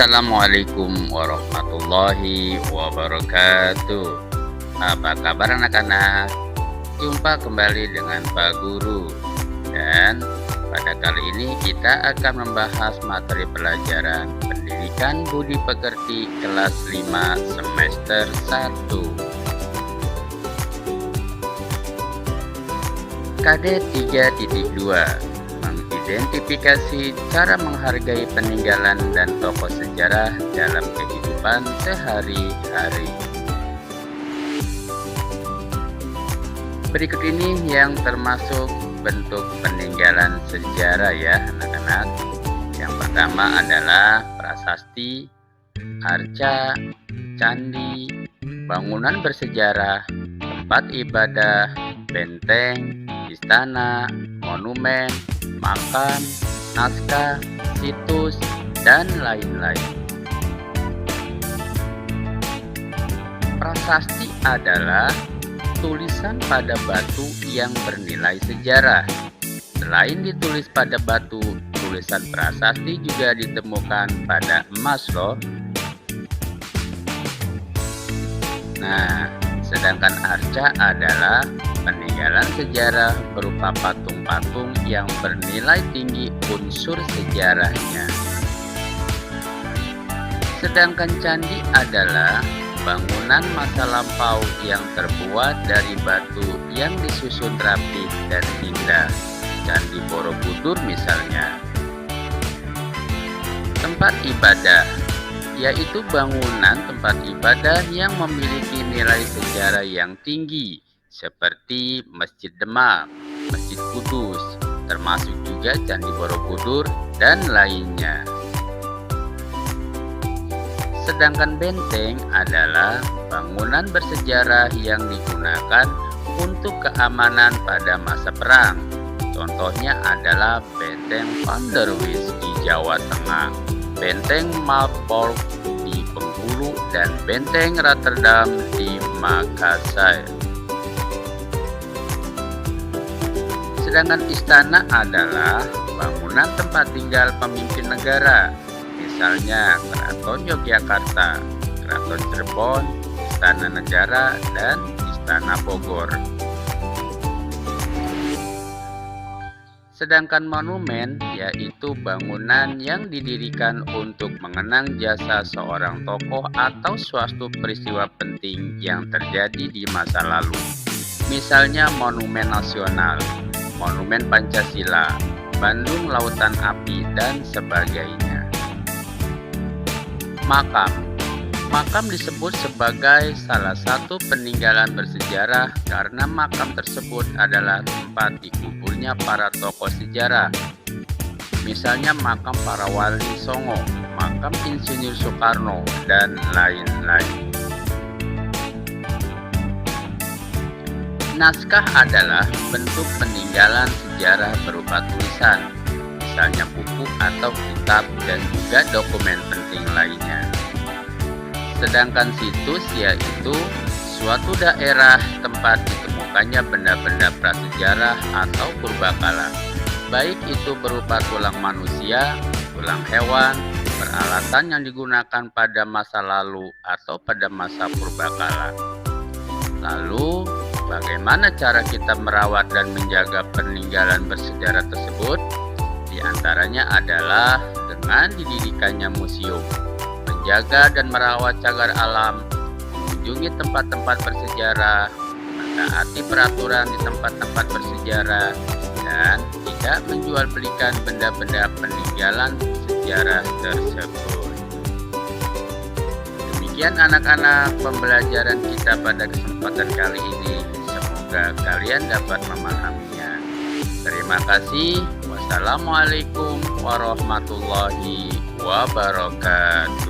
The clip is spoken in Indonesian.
Assalamualaikum warahmatullahi wabarakatuh. Apa kabar anak-anak? Jumpa kembali dengan Pak Guru. Dan pada kali ini kita akan membahas materi pelajaran Pendidikan Budi Pekerti kelas 5 semester 1. KD 3.2 Mengidentifikasi cara menghargai peninggalan dan tokoh sejarah dalam kehidupan sehari-hari. Berikut ini yang termasuk bentuk peninggalan sejarah ya anak-anak. Yang pertama adalah prasasti, arca, candi, bangunan bersejarah, tempat ibadah, benteng, istana, monumen, makam, naskah, situs, dan lain-lain. Prasasti adalah tulisan pada batu yang bernilai sejarah. Selain ditulis pada batu, tulisan prasasti juga ditemukan pada emas loh. Nah, sedangkan arca adalah peninggalan sejarah berupa patung-patung yang bernilai tinggi unsur sejarahnya. Sedangkan candi adalah bangunan masa lampau yang terbuat dari batu yang disusun rapi dan indah. Candi Borobudur misalnya. Tempat ibadah yaitu bangunan tempat ibadah yang memiliki nilai sejarah yang tinggi, seperti Masjid Demak, Masjid Kudus, termasuk juga Candi Borobudur dan lainnya. Sedangkan benteng adalah bangunan bersejarah yang digunakan untuk keamanan pada masa perang. Contohnya adalah Benteng Van der Wist di Jawa Tengah, Benteng Marburg di Bengkulu, dan Benteng Rotterdam di Makassar. Sedangkan istana adalah bangunan tempat tinggal pemimpin negara, misalnya Keraton Yogyakarta, Keraton Cirebon, Istana Negara, dan Istana Bogor. Sedangkan monumen yaitu bangunan yang didirikan untuk mengenang jasa seorang tokoh atau suatu peristiwa penting yang terjadi di masa lalu. Misalnya Monumen Nasional, Monumen Pancasila, Bandung Lautan Api, dan sebagainya. Makam disebut sebagai salah satu peninggalan bersejarah karena makam tersebut adalah tempat dikuburnya para tokoh sejarah. Misalnya makam para wali Songo, makam Insinyur Soekarno, dan lain-lain. Naskah adalah bentuk peninggalan sejarah berupa tulisan, misalnya buku atau kitab, dan juga dokumen penting lainnya. Sedangkan situs yaitu suatu daerah tempat ditemukannya benda-benda prasejarah atau purbakala, baik itu berupa tulang manusia, tulang hewan, peralatan yang digunakan pada masa lalu atau pada masa purbakala. Lalu, bagaimana cara kita merawat dan menjaga peninggalan bersejarah tersebut? Di antaranya adalah dengan didirikannya museum, menjaga dan merawat cagar alam, mengunjungi tempat-tempat bersejarah, menaati peraturan di tempat-tempat bersejarah, dan tidak menjual belikan benda-benda peninggalan sejarah tersebut. Demikian anak-anak pembelajaran kita pada kesempatan kali ini. Semoga kalian dapat memahaminya. Terima kasih. Wassalamualaikum warahmatullahi wabarakatuh.